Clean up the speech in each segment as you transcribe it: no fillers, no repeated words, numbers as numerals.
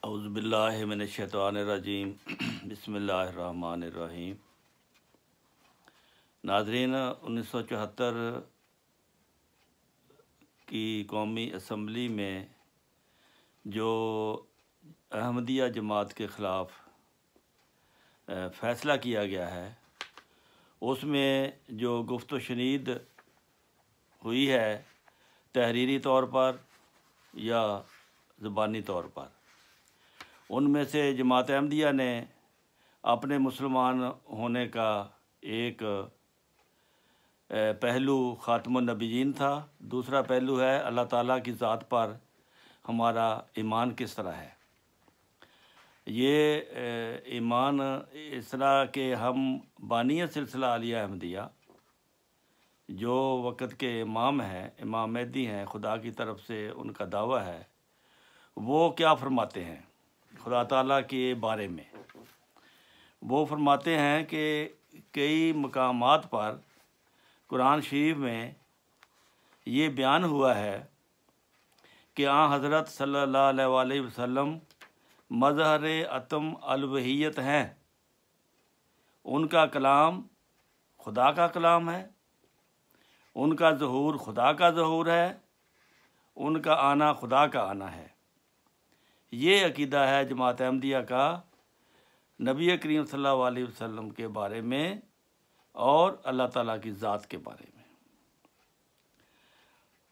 اعوذ باللہ من الشیطان الرجیم بسم اللہ الرحمن الرحیم۔ ناظرین، 1974 کی قومی اسمبلی میں جو احمدیہ جماعت کے خلاف فیصلہ کیا گیا ہے، اس میں جو گفت و شنید ہوئی ہے تحریری طور پر یا زبانی طور پر، ان میں سے جماعت احمدیہ نے اپنے مسلمان ہونے کا ایک پہلو خاتم النبیین تھا، دوسرا پہلو ہے اللہ تعالیٰ کی ذات پر ہمارا ایمان کس طرح ہے۔ یہ ایمان اس طرح کہ ہم بانی سلسلہ عالیہ احمدیہ جو وقت کے امام ہیں، امام مہدی ہیں، خدا کی طرف سے ان کا دعویٰ ہے، وہ کیا فرماتے ہیں خدا تعالیٰ کے بارے میں۔ وہ فرماتے ہیں کہ کئی مقامات پر قرآن شریف میں یہ بیان ہوا ہے کہ حضرت صلی اللہ علیہ وسلم مظہر اتم الوحیت ہیں، ان کا کلام خدا کا کلام ہے، ان کا ظہور خدا کا ظہور ہے، ان کا آنا خدا کا آنا ہے۔ یہ عقیدہ ہے جماعت احمدیہ کا نبی کریم صلی اللہ علیہ وسلم کے بارے میں اور اللہ تعالیٰ کی ذات کے بارے میں۔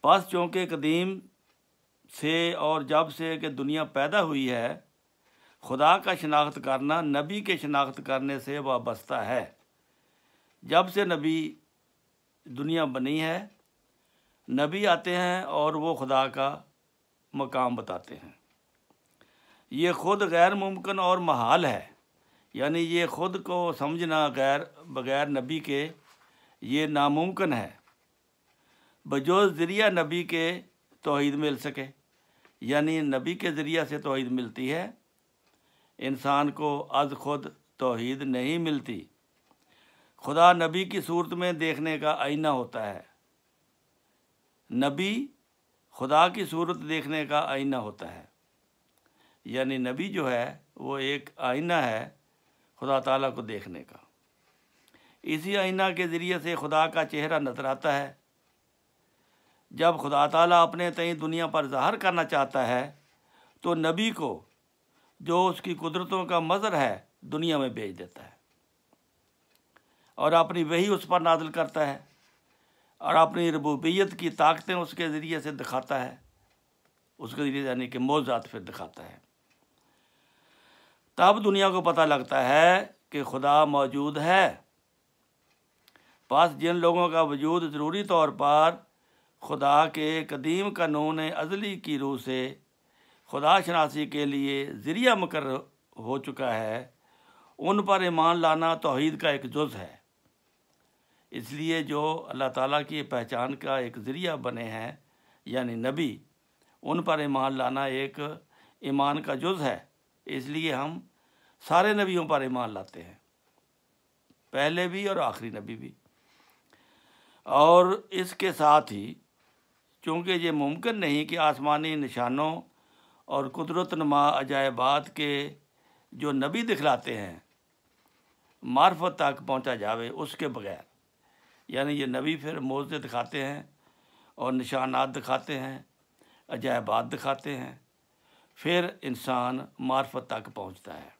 پس چونکہ قدیم سے اور جب سے کہ دنیا پیدا ہوئی ہے، خدا کا شناخت کرنا نبی کے شناخت کرنے سے وابستہ ہے۔ جب سے نبی دنیا بنی ہے، نبی آتے ہیں اور وہ خدا کا مقام بتاتے ہیں۔ یہ خود غیر ممکن اور محال ہے، یعنی یہ خود کو سمجھنا بغیر نبی کے یہ ناممکن ہے، بجوز ذریعہ نبی کے توحید مل سکے، یعنی نبی کے ذریعہ سے توحید ملتی ہے، انسان کو از خود توحید نہیں ملتی۔ خدا نبی کی صورت میں دیکھنے کا آئینہ ہوتا ہے، نبی خدا کی صورت دیکھنے کا آئینہ ہوتا ہے، یعنی نبی جو ہے وہ ایک آئینہ ہے خدا تعالیٰ کو دیکھنے کا۔ اسی آئینہ کے ذریعے سے خدا کا چہرہ نظر آتا ہے۔ جب خدا تعالیٰ اپنے تئیں دنیا پر ظاہر کرنا چاہتا ہے تو نبی کو، جو اس کی قدرتوں کا مظہر ہے، دنیا میں بھیج دیتا ہے اور اپنی وحی اس پر نازل کرتا ہے اور اپنی ربوبیت کی طاقتیں اس کے ذریعے سے دکھاتا ہے، اس کے ذریعے یعنی کہ معجزات پھر دکھاتا ہے۔ تب دنیا کو پتہ لگتا ہے کہ خدا موجود ہے۔ پس جن لوگوں کا وجود ضروری طور پر خدا کے قدیم قانون ازلی کی روح سے خدا شناسی کے لیے ذریعہ مقرر ہو چکا ہے، ان پر ایمان لانا توحید کا ایک جز ہے۔ اس لیے جو اللہ تعالیٰ کی پہچان کا ایک ذریعہ بنے ہیں یعنی نبی، ان پر ایمان لانا ایک ایمان کا جز ہے۔ اس لیے ہم سارے نبیوں پر ایمان لاتے ہیں، پہلے بھی اور آخری نبی بھی۔ اور اس کے ساتھ ہی چونکہ یہ ممکن نہیں کہ آسمانی نشانوں اور قدرت نما عجائبات کے جو نبی دکھلاتے ہیں معرفت تک پہنچا جاوے اس کے بغیر، یعنی یہ نبی پھر معجزے دکھاتے ہیں اور نشانات دکھاتے ہیں، عجائبات دکھاتے ہیں، پھر انسان معرفت تک پہنچتا ہے۔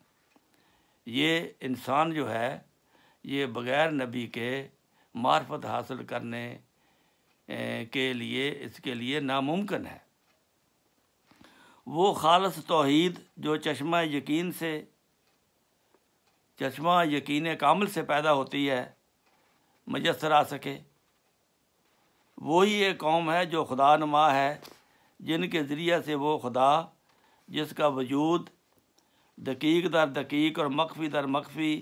یہ انسان جو ہے یہ بغیر نبی کے معرفت حاصل کرنے کے لیے اس کے لیے ناممکن ہے۔ وہ خالص توحید جو چشمہ یقین کامل سے پیدا ہوتی ہے میسر آ سکے، وہی ایک قوم ہے جو خدا نما ہے، جن کے ذریعہ سے وہ خدا جس کا وجود دقیق در دقیق اور مخفی در مخفی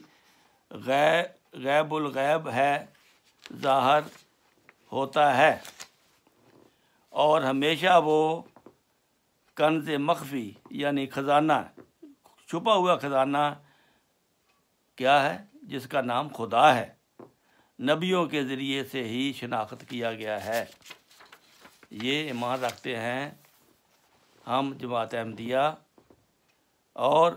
غیب الغیب ہے، ظاہر ہوتا ہے، اور ہمیشہ وہ کنز مخفی یعنی خزانہ، چھپا ہوا خزانہ کیا ہے، جس کا نام خدا ہے، نبیوں کے ذریعے سے ہی شناخت کیا گیا ہے۔ یہ ایمان رکھتے ہیں ہم جماعت احمدیہ اور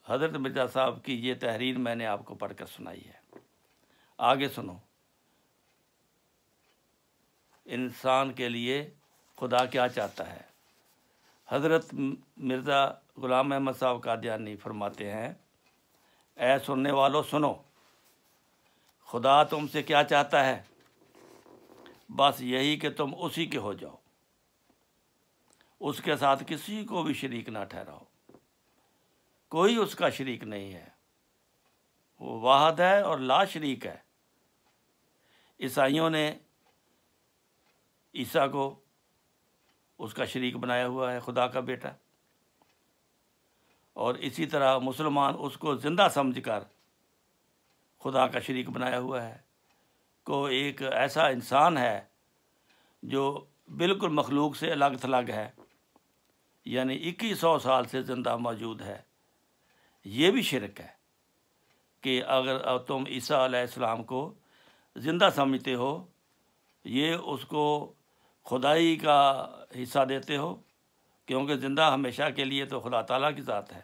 حضرت مرزا صاحب کی یہ تحریر میں نے آپ کو پڑھ کر سنائی ہے۔ آگے سنو، انسان کے لیے خدا کیا چاہتا ہے۔ حضرت مرزا غلام احمد صاحب قادیانی فرماتے ہیں، اے سننے والو سنو، خدا تم سے کیا چاہتا ہے؟ بس یہی کہ تم اسی کے ہو جاؤ، اس کے ساتھ کسی کو بھی شریک نہ ٹھہراؤ، کوئی اس کا شریک نہیں ہے، وہ واحد ہے اور لا شریک ہے۔ عیسائیوں نے عیسیٰ کو اس کا شریک بنایا ہوا ہے، خدا کا بیٹا، اور اسی طرح مسلمان اس کو زندہ سمجھ کر خدا کا شریک بنایا ہوا ہے۔ کو ایک ایسا انسان ہے جو بالکل مخلوق سے الگ تھلگ ہے، یعنی 2100 سال سے زندہ موجود ہے۔ یہ بھی شرک ہے کہ اگر تم عیسیٰ علیہ السلام کو زندہ سمجھتے ہو، یہ اس کو خدائی کا حصہ دیتے ہو، کیونکہ زندہ ہمیشہ کے لیے تو خدا تعالیٰ کی ذات ہے۔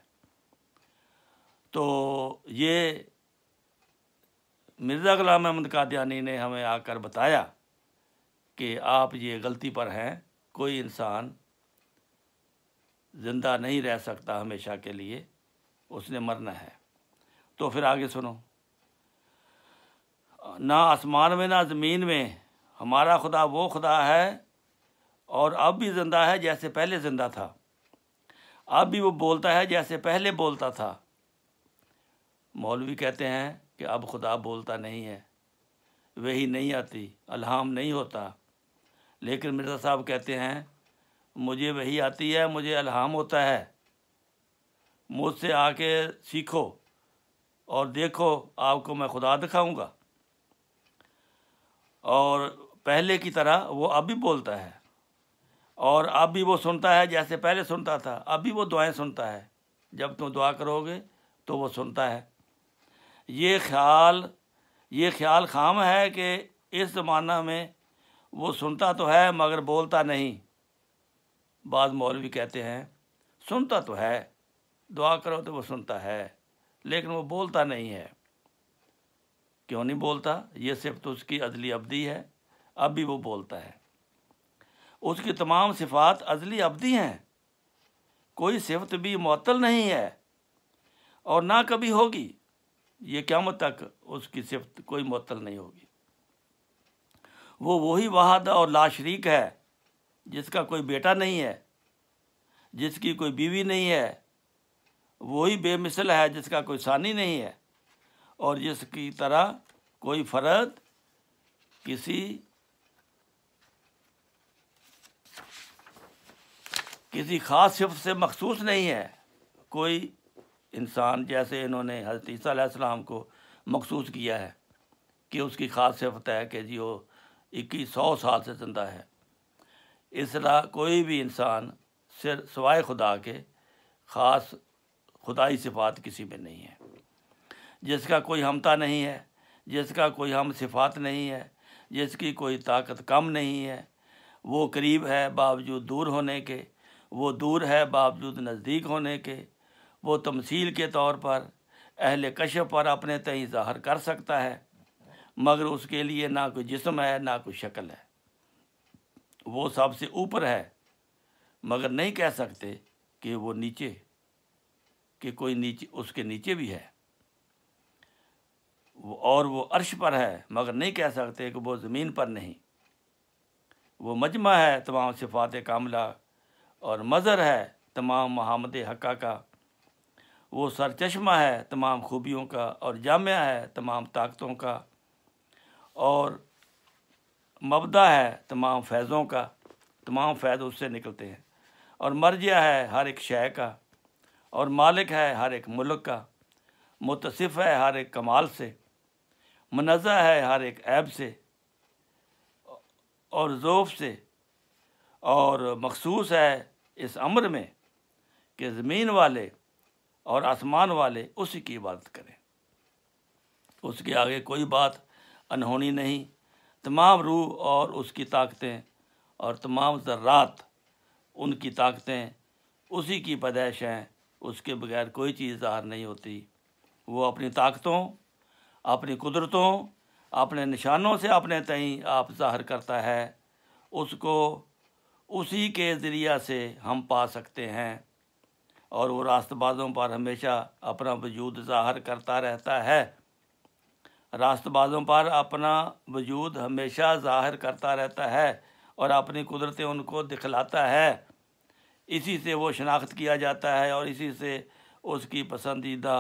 تو یہ مرزا غلام احمد قادیانی نے ہمیں آ کر بتایا کہ آپ یہ غلطی پر ہیں، کوئی انسان زندہ نہیں رہ سکتا ہمیشہ کے لیے، اس نے مرنا ہے۔ تو پھر آگے سنو، نہ آسمان میں نہ زمین میں ہمارا خدا وہ خدا ہے، اور اب بھی زندہ ہے جیسے پہلے زندہ تھا، اب بھی وہ بولتا ہے جیسے پہلے بولتا تھا۔ مولوی کہتے ہیں کہ اب خدا بولتا نہیں ہے، وہی نہیں آتی، الہام نہیں ہوتا، لیکن مرزا صاحب کہتے ہیں مجھے وہی آتی ہے، مجھے الہام ہوتا ہے، مجھ سے آ کے سیکھو اور دیکھو، آپ کو میں خدا دکھاؤں گا۔ اور پہلے کی طرح وہ اب بھی بولتا ہے، اور اب بھی وہ سنتا ہے جیسے پہلے سنتا تھا، اب بھی وہ دعائیں سنتا ہے، جب تم دعا کرو گے تو وہ سنتا ہے۔ یہ خیال خام ہے کہ اس زمانہ میں وہ سنتا تو ہے مگر بولتا نہیں۔ بعض مولوی کہتے ہیں سنتا تو ہے، دعا کرو تو وہ سنتا ہے، لیکن وہ بولتا نہیں ہے۔ کیوں نہیں بولتا؟ یہ صفت اس کی ازلی ابدی ہے، اب بھی وہ بولتا ہے۔ اس کی تمام صفات ازلی ابدی ہیں، کوئی صفت بھی معطل نہیں ہے اور نہ کبھی ہوگی، یہ قیامت تک اس کی صفت کوئی معطل نہیں ہوگی۔ وہ وہی واحد اور لا شریک ہے جس کا کوئی بیٹا نہیں ہے، جس کی کوئی بیوی نہیں ہے، وہی بے مثل ہے جس کا کوئی ثانی نہیں ہے، اور جس کی طرح کوئی فرد کسی خاص صفت سے مخصوص نہیں ہے۔ کوئی انسان جیسے انہوں نے حضرت عیسیٰ علیہ السلام کو مخصوص کیا ہے کہ اس کی خاص صفت ہے کہ جی وہ 2100 سال سے زندہ ہے، اس طرح کوئی بھی انسان سوائے خدا کے خاص خدائی صفات کسی میں نہیں ہے، جس کا کوئی ہمتا نہیں ہے، جس کا کوئی ہم صفات نہیں ہے، جس کی کوئی طاقت کم نہیں ہے۔ وہ قریب ہے باوجود دور ہونے کے، وہ دور ہے باوجود نزدیک ہونے کے، وہ تمثیل کے طور پر اہل کشف پر اپنے تئیں ظاہر کر سکتا ہے، مگر اس کے لیے نہ کوئی جسم ہے نہ کوئی شکل ہے۔ وہ سب سے اوپر ہے، مگر نہیں کہہ سکتے کہ وہ نیچے، کہ کوئی نیچے اس کے نیچے بھی ہے، اور وہ عرش پر ہے، مگر نہیں کہہ سکتے کہ وہ زمین پر نہیں۔ وہ مجمع ہے تمام صفات کاملہ اور مظہر ہے تمام محمد حقہ کا۔ وہ سرچشمہ ہے تمام خوبیوں کا اور جامع ہے تمام طاقتوں کا، اور مبدا ہے تمام فیضوں کا، تمام فیض اس سے نکلتے ہیں، اور مرجع ہے ہر ایک شے کا، اور مالک ہے ہر ایک ملک کا، متصف ہے ہر ایک کمال سے، منزہ ہے ہر ایک عیب سے اور ذوف سے، اور مخصوص ہے اس امر میں کہ زمین والے اور آسمان والے اسی کی عبادت کریں۔ اس کے آگے کوئی بات انہونی نہیں۔ تمام روح اور اس کی طاقتیں اور تمام ذرات ان کی طاقتیں اسی کی پیدائش ہیں اس کے بغیر کوئی چیز ظاہر نہیں ہوتی۔ وہ اپنی طاقتوں، اپنی قدرتوں، اپنے نشانوں سے اپنے تئیں آپ ظاہر کرتا ہے، اس کو اسی کے ذریعہ سے ہم پا سکتے ہیں، اور وہ راست بازوں پر ہمیشہ اپنا وجود ظاہر کرتا رہتا ہے۔ راست بازوں پر اپنا وجود ہمیشہ ظاہر کرتا رہتا ہے اور اپنی قدرتیں ان کو دکھلاتا ہے۔ اسی سے وہ شناخت کیا جاتا ہے اور اسی سے اس کی پسندیدہ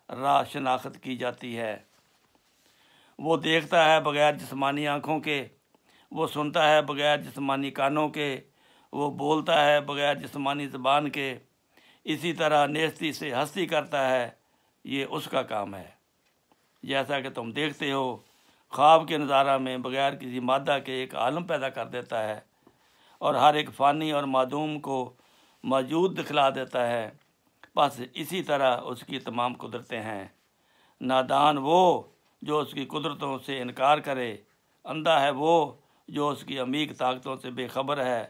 راہ شناخت کی جاتی ہے۔ وہ دیکھتا ہے بغیر جسمانی آنکھوں کے، وہ سنتا ہے بغیر جسمانی کانوں کے، وہ بولتا ہے بغیر جسمانی زبان کے، اسی طرح نیستی سے ہستی کرتا ہے، یہ اس کا کام ہے۔ جیسا کہ تم دیکھتے ہو، خواب کے نظارہ میں بغیر کسی مادہ کے ایک عالم پیدا کر دیتا ہے اور ہر ایک فانی اور معدوم کو موجود دکھلا دیتا ہے، بس اسی طرح اس کی تمام قدرتیں ہیں۔ نادان وہ جو اس کی قدرتوں سے انکار کرے، اندھا ہے وہ جو اس کی عمیق طاقتوں سے بے خبر ہے۔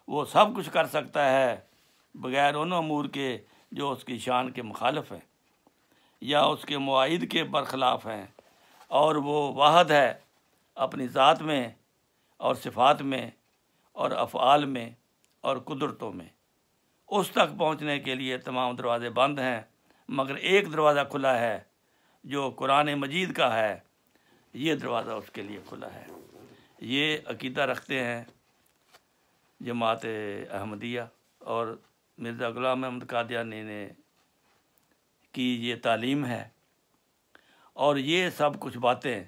وہ سب کچھ کر سکتا ہے بغیر ان امور کے جو اس کی شان کے مخالف ہیں یا اس کے معاہد کے برخلاف ہیں، اور وہ واحد ہے اپنی ذات میں اور صفات میں اور افعال میں اور قدرتوں میں۔ اس تک پہنچنے کے لیے تمام دروازے بند ہیں، مگر ایک دروازہ کھلا ہے جو قرآن مجید کا ہے، یہ دروازہ اس کے لیے کھلا ہے۔ یہ عقیدہ رکھتے ہیں جماعت احمدیہ اور مرزا غلام احمد قادیانی نے کی یہ تعلیم ہے، اور یہ سب کچھ باتیں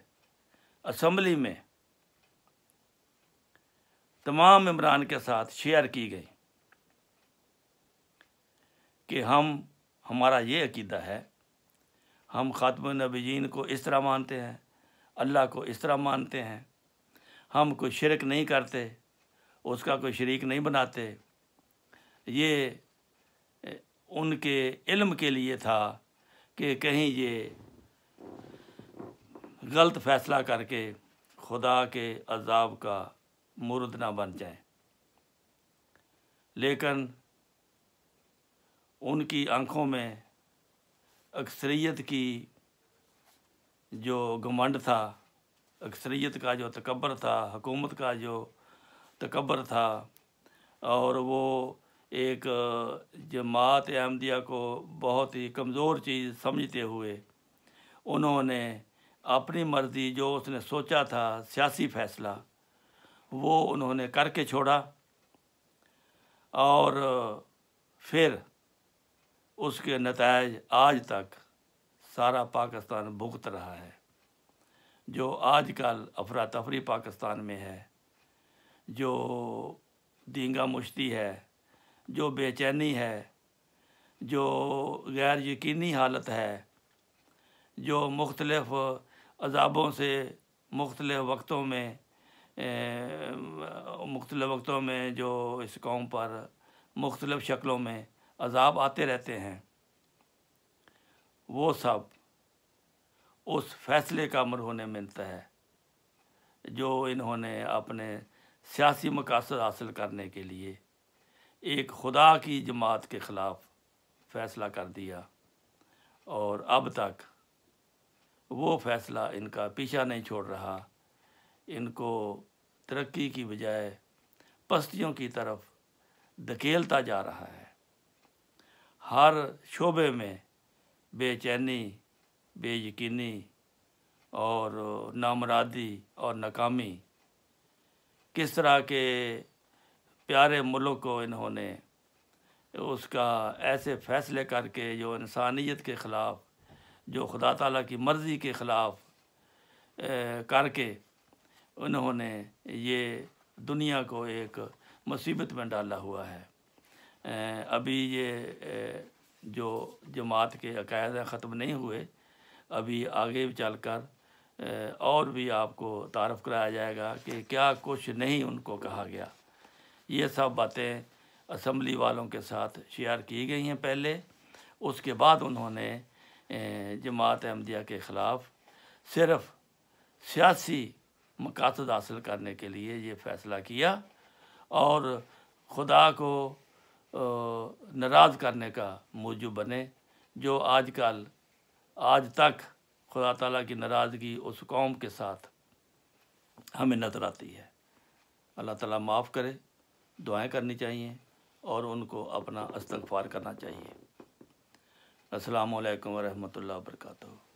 اسمبلی میں تمام ممبران کے ساتھ شیئر کی گئی کہ ہمارا یہ عقیدہ ہے، ہم خاتم النبیین کو اس طرح مانتے ہیں، اللہ کو اس طرح مانتے ہیں، ہم کوئی شرک نہیں کرتے، اس کا کوئی شریک نہیں بناتے۔ یہ ان کے علم کے لیے تھا کہ کہیں یہ غلط فیصلہ کر کے خدا کے عذاب کا مورد نہ بن جائیں۔ لیکن ان کی آنکھوں میں اکثریت کی جو گھمنڈ تھا، اکثریت کا جو تکبر تھا، حکومت کا جو تکبر تھا، اور وہ ایک جماعت احمدیہ کو بہت ہی کمزور چیز سمجھتے ہوئے انہوں نے اپنی مرضی جو اس نے سوچا تھا سیاسی فیصلہ، وہ انہوں نے کر کے چھوڑا، اور پھر اس کے نتائج آج تک سارا پاکستان بھگت رہا ہے۔ جو آج کل افراتفری پاکستان میں ہے، جو دینگا مشتی ہے، جو بے چینی ہے، جو غیر یقینی حالت ہے، جو مختلف عذابوں سے مختلف وقتوں میں جو اس قوم پر مختلف شکلوں میں عذاب آتے رہتے ہیں، وہ سب اس فیصلے کا مرہون منت ہے جو انہوں نے اپنے سیاسی مقاصد حاصل کرنے کے لیے ایک خدا کی جماعت کے خلاف فیصلہ کر دیا، اور اب تک وہ فیصلہ ان کا پیچھا نہیں چھوڑ رہا، ان کو ترقی کی بجائے پستیوں کی طرف دھکیلتا جا رہا ہے۔ ہر شعبے میں بے چینی، بے یقینی اور نامرادی اور ناکامی، کس طرح کے پیارے ملک کو انہوں نے اس کا ایسے فیصلے کر کے جو انسانیت کے خلاف، جو خدا تعالیٰ کی مرضی کے خلاف کر کے انہوں نے یہ دنیا کو ایک مصیبت میں ڈالا ہوا ہے۔ ابھی یہ جو جماعت کے عقائد ختم نہیں ہوئے، ابھی آگے چل کر اور بھی آپ کو تعارف کرایا جائے گا کہ کیا کچھ نہیں ان کو کہا گیا۔ یہ سب باتیں اسمبلی والوں کے ساتھ شیئر کی گئی ہیں پہلے، اس کے بعد انہوں نے جماعت احمدیہ کے خلاف صرف سیاسی مقاصد حاصل کرنے کے لیے یہ فیصلہ کیا، اور خدا کو ناراض کرنے کا موجب بنے، جو آج تک خدا تعالیٰ کی ناراضگی اس قوم کے ساتھ ہمیں نظر آتی ہے۔ اللہ تعالیٰ معاف کرے، دعائیں کرنی چاہیے اور ان کو اپنا استغفار کرنا چاہیے۔ السلام علیکم ورحمۃ اللہ وبرکاتہ۔